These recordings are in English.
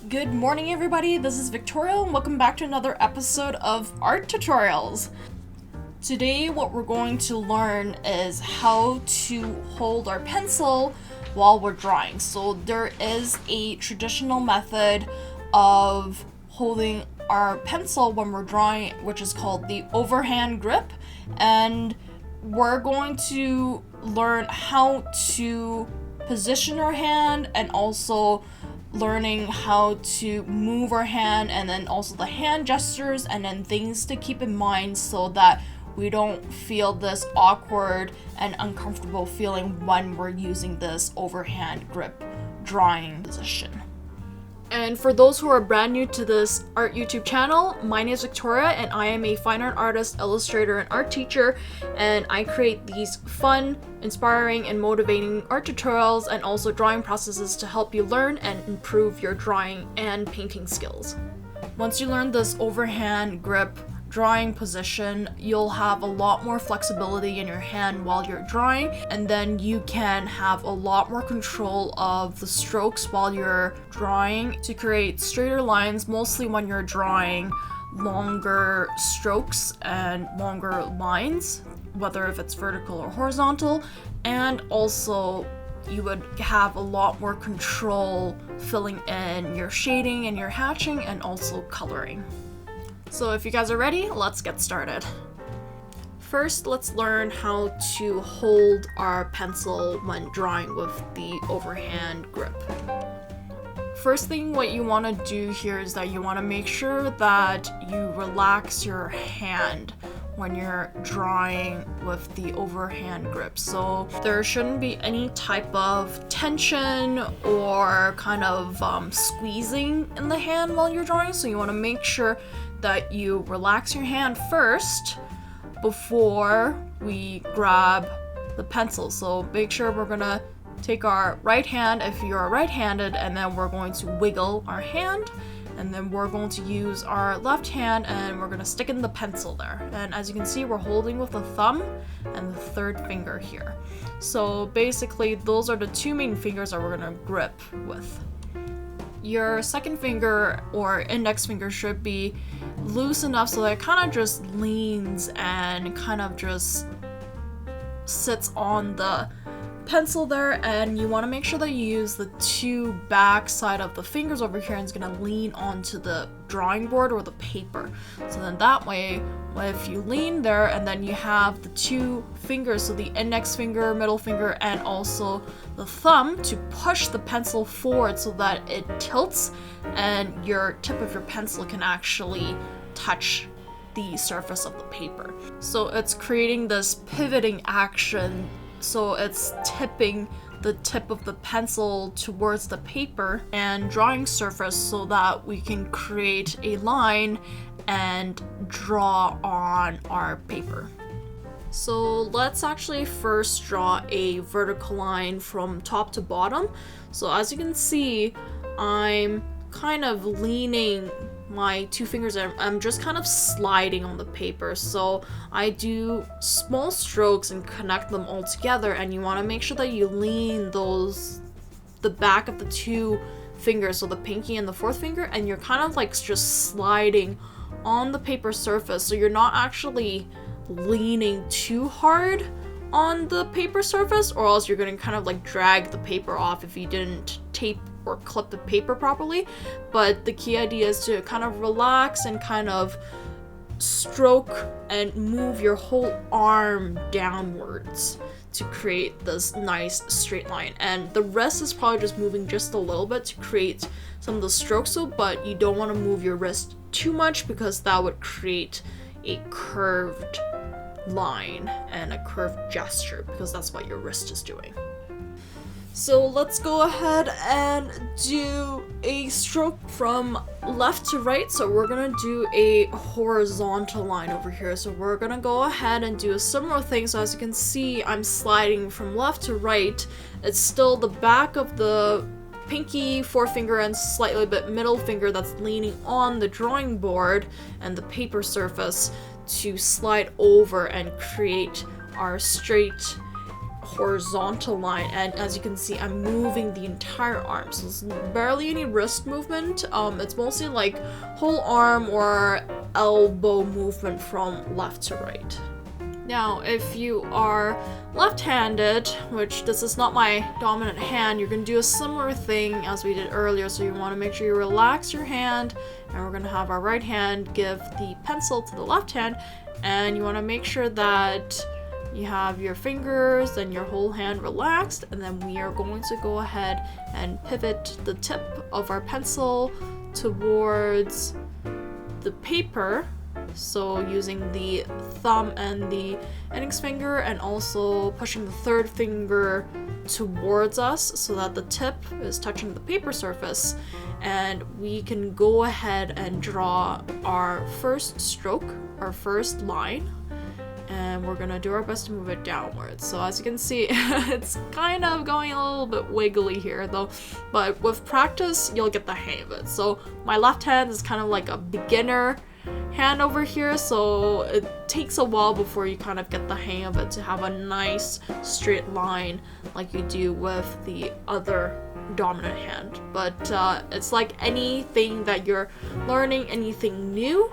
Good morning, everybody. This is Victoria, and welcome back to another episode of Art Tutorials. Today, what we're going to learn is how to hold our pencil while we're drawing. So there is a traditional method of holding our pencil when we're drawing, which is called the overhand grip, and we're going to learn how to position our hand and also learning how to move our hand, and then also the hand gestures, and then things to keep in mind so that we don't feel this awkward and uncomfortable feeling when we're using this overhand grip drawing position. And for those who are brand new to this art YouTube channel, my name is Victoria and I am a fine art artist, illustrator, and art teacher, and I create these fun, inspiring, and motivating art tutorials and also drawing processes to help you learn and improve your drawing and painting skills. Once you learn this overhand grip drawing position, you'll have a lot more flexibility in your hand while you're drawing, and then you can have a lot more control of the strokes while you're drawing to create straighter lines, mostly when you're drawing longer strokes and longer lines, whether if it's vertical or horizontal, and also you would have a lot more control filling in your shading and your hatching and also coloring. So if you guys are ready, let's get started. First, let's learn how to hold our pencil when drawing with the overhand grip. First thing what you want to do here is that you want to make sure that you relax your hand when you're drawing with the overhand grip. So there shouldn't be any type of tension or kind of squeezing in the hand while you're drawing. So you want to make sure that you relax your hand first before we grab the pencil. So make sure we're gonna take our right hand if you're right-handed, and then we're going to wiggle our hand, and then we're going to use our left hand and we're gonna stick in the pencil there. And as you can see, we're holding with the thumb and the third finger here. So basically those are the two main fingers that we're gonna grip with. Your second finger or index finger should be loose enough so that it kind of just leans and kind of just sits on the pencil there, and you want to make sure that you use the two back side of the fingers over here, and it's going to lean onto the drawing board or the paper. So then that way, if you lean there and then you have the two fingers, so the index finger, middle finger, and also the thumb, to push the pencil forward so that it tilts and your tip of your pencil can actually touch the surface of the paper. So it's creating this pivoting action, so it's tipping the tip of the pencil towards the paper and drawing surface so that we can create a line and draw on our paper. So let's actually first draw a vertical line from top to bottom. So as you can see, I'm kind of leaning my two fingers, I'm just kind of sliding on the paper. So I do small strokes and connect them all together, and you want to make sure that you lean the back of the two fingers, so the pinky and the fourth finger, and you're kind of like just sliding on the paper surface, so you're not actually leaning too hard on the paper surface, or else you're going to kind of like drag the paper off if you didn't tape or clip the paper properly. But the key idea is to kind of relax and kind of stroke and move your whole arm downwards to create this nice straight line, and the rest is probably just moving just a little bit to create some of the strokes. So but you don't want to move your wrist too much because that would create a curved line and a curved gesture, because that's what your wrist is doing. So let's go ahead and do a stroke from left to right. So we're gonna do a horizontal line over here. So we're gonna go ahead and do a similar thing. So as you can see, I'm sliding from left to right. It's still the back of the pinky, forefinger, and slightly bit middle finger that's leaning on the drawing board and the paper surface to slide over and create our straight horizontal line, and as you can see, I'm moving the entire arm, so there's barely any wrist movement. It's mostly like whole arm or elbow movement from left to right. Now, if you are left-handed, which this is not my dominant hand, you're going to do a similar thing as we did earlier. So you want to make sure you relax your hand, and we're going to have our right hand give the pencil to the left hand, and you want to make sure that you have your fingers and your whole hand relaxed, and then we are going to go ahead and pivot the tip of our pencil towards the paper. So using the thumb and the index finger, and also pushing the third finger towards us so that the tip is touching the paper surface, and we can go ahead and draw our first stroke, our first line, and we're gonna do our best to move it downwards. So as you can see, it's kind of going a little bit wiggly here though, but with practice you'll get the hang of it. So my left hand is kind of like a beginner hand over here, so it takes a while before you kind of get the hang of it to have a nice straight line like you do with the other dominant hand. But it's like anything that you're learning, anything new,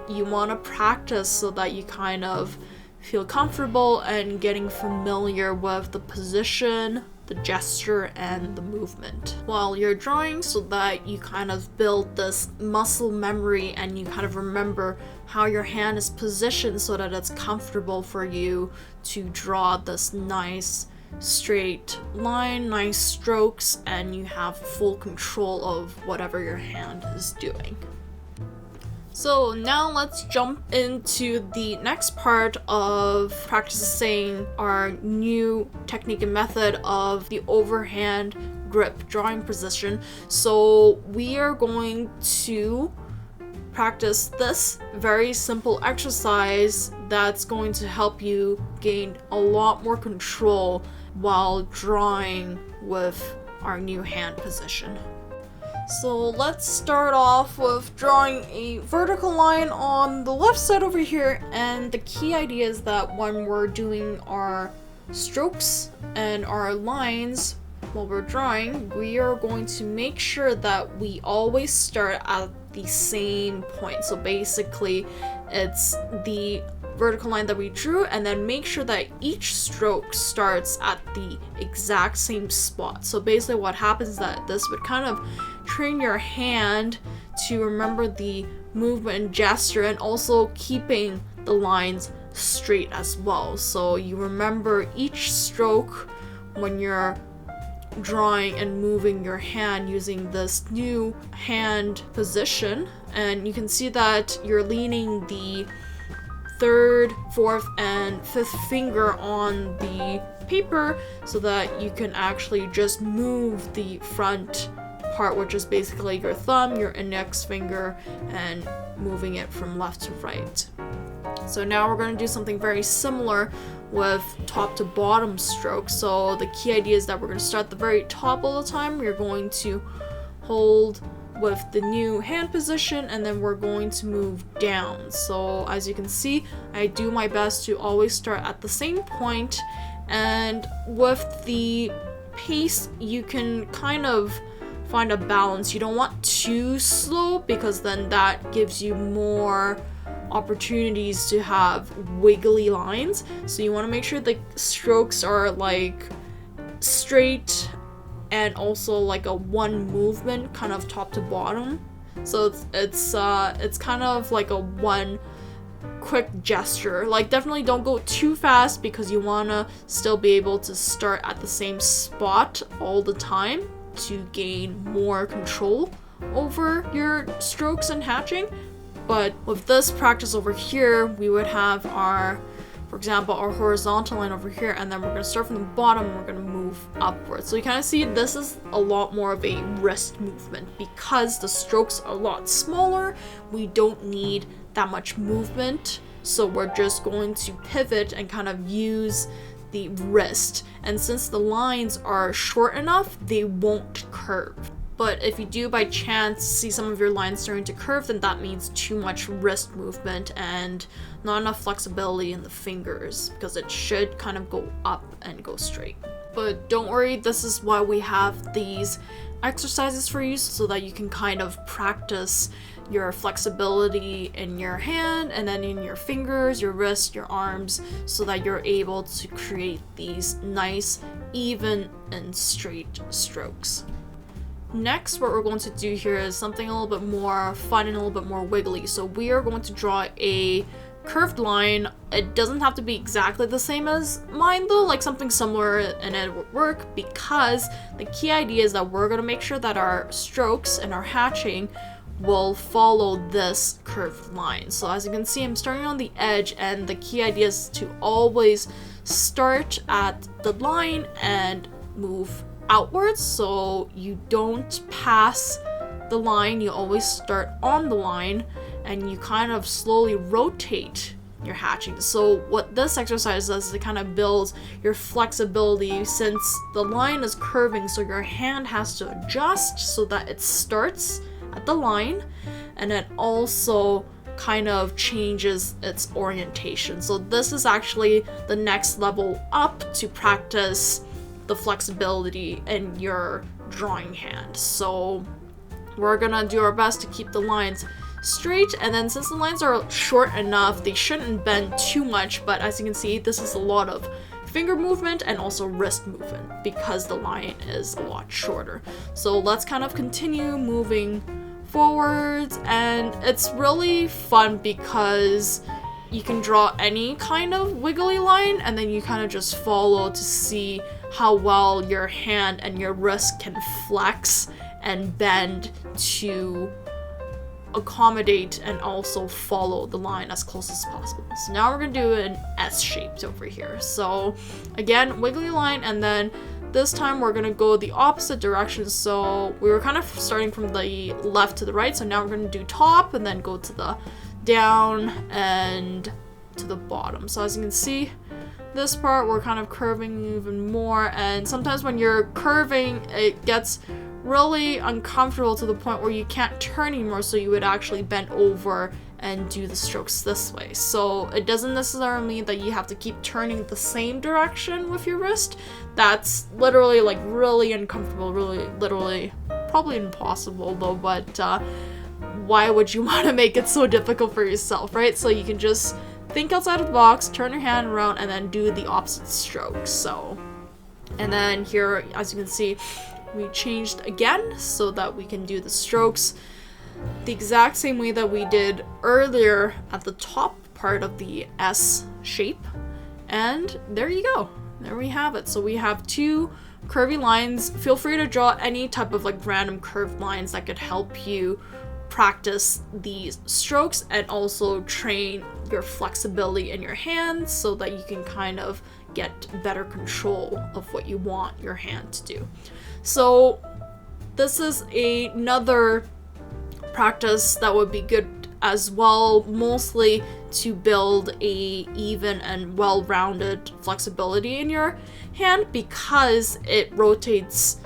you want to practice so that you kind of feel comfortable and getting familiar with the position, the gesture, and the movement while you're drawing, so that you kind of build this muscle memory and you kind of remember how your hand is positioned so that it's comfortable for you to draw this nice straight line, nice strokes, and you have full control of whatever your hand is doing. So now let's jump into the next part of practicing our new technique and method of the overhand grip drawing position. So we are going to practice this very simple exercise that's going to help you gain a lot more control while drawing with our new hand position. So let's start off with drawing a vertical line on the left side over here, and the key idea is that when we're doing our strokes and our lines while we're drawing, we are going to make sure that we always start at the same point. So basically it's the vertical line that we drew, and then make sure that each stroke starts at the exact same spot. So basically what happens is that this would kind of train your hand to remember the movement and gesture, and also keeping the lines straight as well. So you remember each stroke when you're drawing and moving your hand using this new hand position. And you can see that you're leaning the third, fourth, and fifth finger on the paper so that you can actually just move the front part, which is basically your thumb, your index finger, and moving it from left to right. So now we're going to do something very similar with top to bottom strokes. So the key idea is that we're going to start at the very top all the time. We're going to hold with the new hand position, and then we're going to move down. So as you can see, I do my best to always start at the same point, and with the pace you can kind of find a balance. You don't want too slow, because then that gives you more opportunities to have wiggly lines. So you want to make sure the strokes are like straight and also like a one movement kind of top to bottom. So it's kind of like a one quick gesture. Like definitely don't go too fast, because you want to still be able to start at the same spot all the time to gain more control over your strokes and hatching. But with this practice over here, we would have our, for example, our horizontal line over here, and then we're going to start from the bottom and we're going to move upwards. So you kind of see this is a lot more of a wrist movement, because the strokes are a lot smaller. We don't need that much movement, so we're just going to pivot and kind of use the wrist. And since the lines are short enough, they won't curve. But if you do by chance see some of your lines starting to curve, then that means too much wrist movement and not enough flexibility in the fingers, because it should kind of go up and go straight. But don't worry, this is why we have these exercises for you, so that you can kind of practice your flexibility in your hand and then in your fingers, your wrist, your arms, so that you're able to create these nice, even and straight strokes. Next, what we're going to do here is something a little bit more fun and a little bit more wiggly. So we are going to draw a curved line. It doesn't have to be exactly the same as mine though, like something similar and it would work, because the key idea is that we're going to make sure that our strokes and our hatching will follow this curved line. So as you can see, I'm starting on the edge, and the key idea is to always start at the line and move outwards, so you don't pass the line. You always start on the line and you kind of slowly rotate your hatching. So what this exercise does is it kind of builds your flexibility, since the line is curving, so your hand has to adjust so that it starts at the line, and it also kind of changes its orientation. So this is actually the next level up to practice the flexibility in your drawing hand. So we're gonna do our best to keep the lines straight, and then since the lines are short enough, they shouldn't bend too much, but as you can see, this is a lot of finger movement and also wrist movement because the line is a lot shorter. So let's kind of continue moving forwards, and it's really fun because you can draw any kind of wiggly line and then you kind of just follow to see how well your hand and your wrist can flex and bend to accommodate and also follow the line as close as possible. So now we're gonna do an S shaped over here. So again, wiggly line, and then this time we're gonna go the opposite direction. So we were kind of starting from the left to the right, so now we're gonna do top and then go to the down and to the bottom. So as you can see, this part we're kind of curving even more, and sometimes when you're curving it gets really uncomfortable to the point where you can't turn anymore, so you would actually bend over and do the strokes this way. So it doesn't necessarily mean that you have to keep turning the same direction with your wrist. That's literally like really uncomfortable, really literally probably impossible though, but why would you want to make it so difficult for yourself, right? So you can just think outside of the box, turn your hand around, and then do the opposite stroke. So, and then here, as you can see, we changed again so that we can do the strokes the exact same way that we did earlier at the top part of the S shape. And there you go. There we have it. So we have two curvy lines. Feel free to draw any type of like random curved lines that could help you practice these strokes and also train your flexibility in your hands so that you can kind of get better control of what you want your hand to do. So this is another practice that would be good as well, mostly to build a even and well-rounded flexibility in your hand because it rotates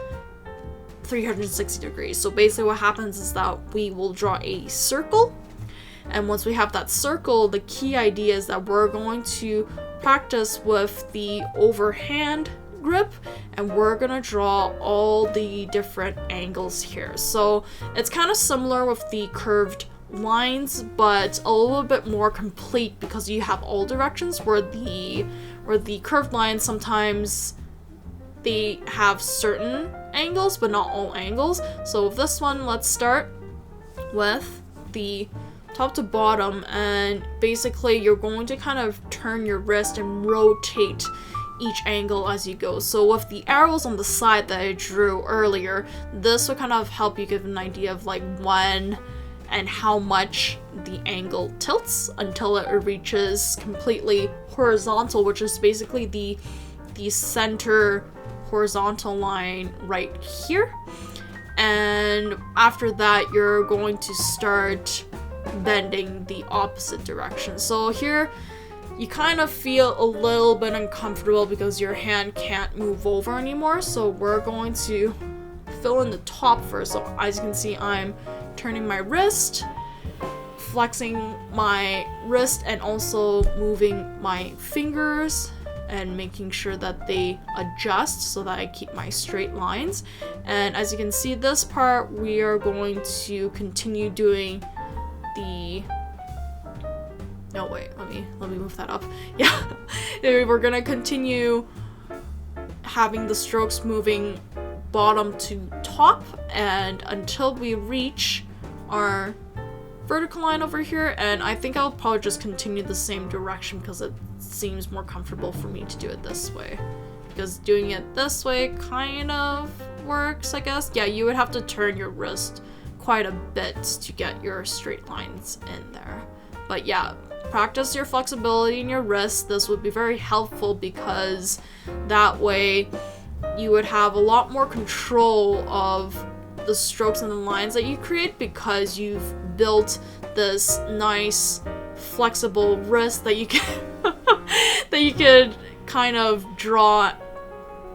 360 degrees. So basically what happens is that we will draw a circle, and once we have that circle, the key idea is that we're going to practice with the overhand grip, and we're gonna draw all the different angles here. So it's kind of similar with the curved lines, but a little bit more complete because you have all directions, where the curved lines sometimes they have certain angles but not all angles. So with this one, let's start with the top to bottom, and basically you're going to kind of turn your wrist and rotate each angle as you go. So with the arrows on the side that I drew earlier, this will kind of help you give an idea of like when and how much the angle tilts until it reaches completely horizontal, which is basically the center horizontal line right here. And after that, you're going to start bending the opposite direction. So here you kind of feel a little bit uncomfortable because your hand can't move over anymore. So we're going to fill in the top first. So as you can see, I'm turning my wrist, flexing my wrist, and also moving my fingers and making sure that they adjust so that I keep my straight lines. And as you can see, this part we are going to continue doing the no wait, let me move that up. Yeah. We're gonna continue having the strokes moving bottom to top, and until we reach our vertical line over here. And I think I'll probably just continue the same direction because it seems more comfortable for me to do it this way, because doing it this way kind of works, I guess. Yeah, you would have to turn your wrist quite a bit to get your straight lines in there. But yeah, practice your flexibility in your wrist. This would be very helpful because that way you would have a lot more control of the strokes and the lines that you create, because you've built this nice flexible wrist that you can that you could kind of draw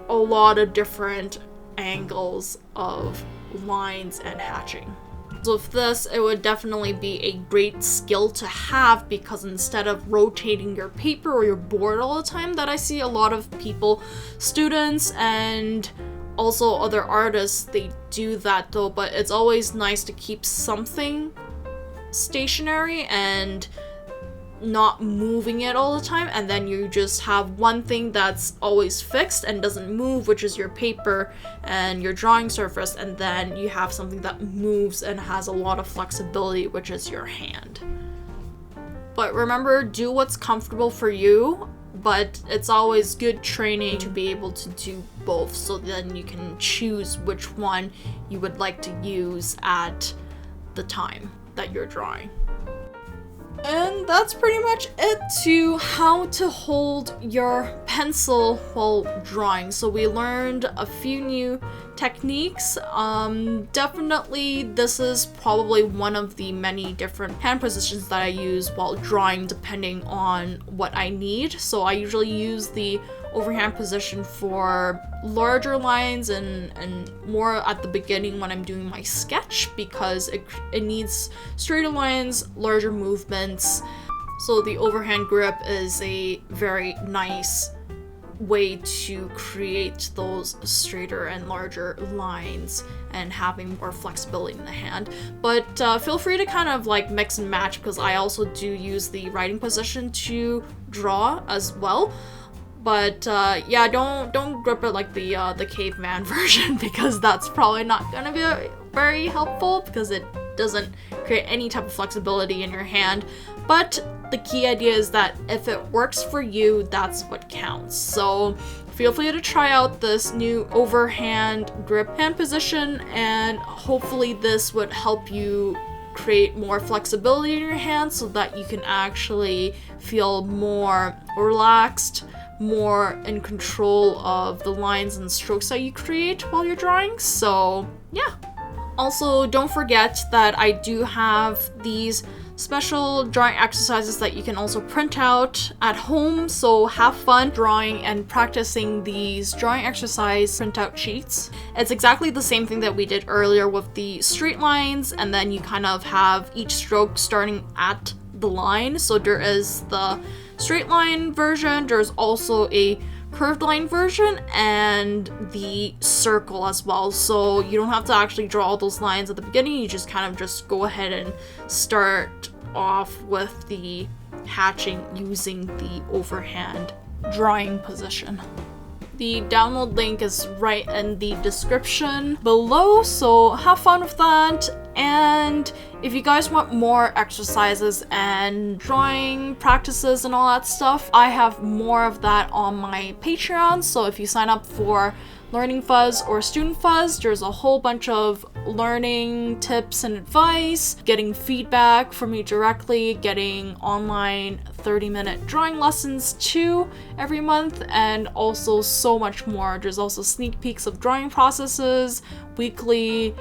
a lot of different angles of lines and hatching. So with this, it would definitely be a great skill to have, because instead of rotating your paper or your board all the time, that I see a lot of people, students and also other artists, they do that though, but it's always nice to keep something stationary and not moving it all the time, and then you just have one thing that's always fixed and doesn't move, which is your paper and your drawing surface, and then you have something that moves and has a lot of flexibility, which is your hand. But remember, do what's comfortable for you, but it's always good training to be able to do both, so then you can choose which one you would like to use at the time that you're drawing. And that's pretty much it to how to hold your pencil while drawing. So we learned a few new techniques. Definitely this is probably one of the many different hand positions that I use while drawing depending on what I need. So I usually use the overhand position for larger lines and more at the beginning when I'm doing my sketch, because it needs straighter lines, larger movements. So the overhand grip is a very nice way to create those straighter and larger lines and having more flexibility in the hand. But feel free to kind of like mix and match, because I also do use the writing position to draw as well. But yeah, don't grip it like the caveman version, because that's probably not gonna be very helpful, because it doesn't create any type of flexibility in your hand. But the key idea is that if it works for you, that's what counts. So feel free to try out this new overhand grip hand position, and hopefully this would help you create more flexibility in your hands so that you can actually feel more relaxed, more in control of the lines and strokes that you create while you're drawing. So yeah. Also, don't forget that I do have these special drawing exercises that you can also print out at home. So have fun drawing and practicing these drawing exercise printout sheets. It's exactly the same thing that we did earlier with the straight lines, and then you kind of have each stroke starting at the line. So there is the straight line version, there's also a curved line version, and the circle as well. So you don't have to actually draw all those lines at the beginning, you just kind of just go ahead and start off with the hatching using the overhand drawing position. The download link is right in the description below, so have fun with that. And if you guys want more exercises and drawing practices and all that stuff, I have more of that on my Patreon. So if you sign up for Learning Fuzz or Student Fuzz, there's a whole bunch of learning tips and advice, getting feedback from me directly, getting online 30-minute drawing lessons too every month, and also so much more. There's also sneak peeks of drawing processes, weekly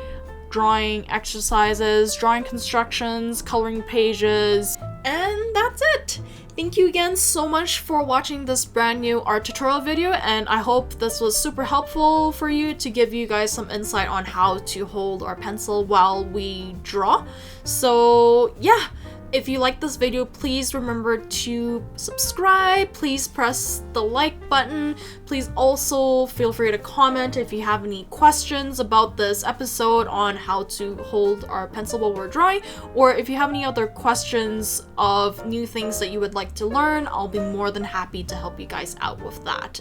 drawing exercises, drawing constructions, coloring pages, And that's it! Thank you again so much for watching this brand new art tutorial video, and I hope this was super helpful for you to give you guys some insight on how to hold our pencil while we draw. So yeah, if you like this video, please remember to subscribe, please press the like button, please also feel free to comment if you have any questions about this episode on how to hold our pencil while we're drawing, or if you have any other questions of new things that you would like to learn, I'll be more than happy to help you guys out with that.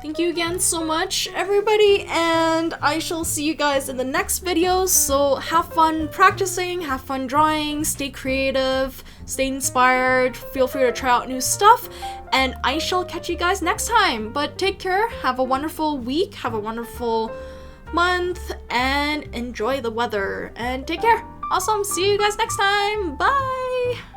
Thank you again so much, everybody, and I shall see you guys in the next video. So have fun practicing, have fun drawing, stay creative, stay inspired, feel free to try out new stuff, and I shall catch you guys next time. But take care, have a wonderful week, have a wonderful month, and enjoy the weather, and take care. Awesome, see you guys next time, bye!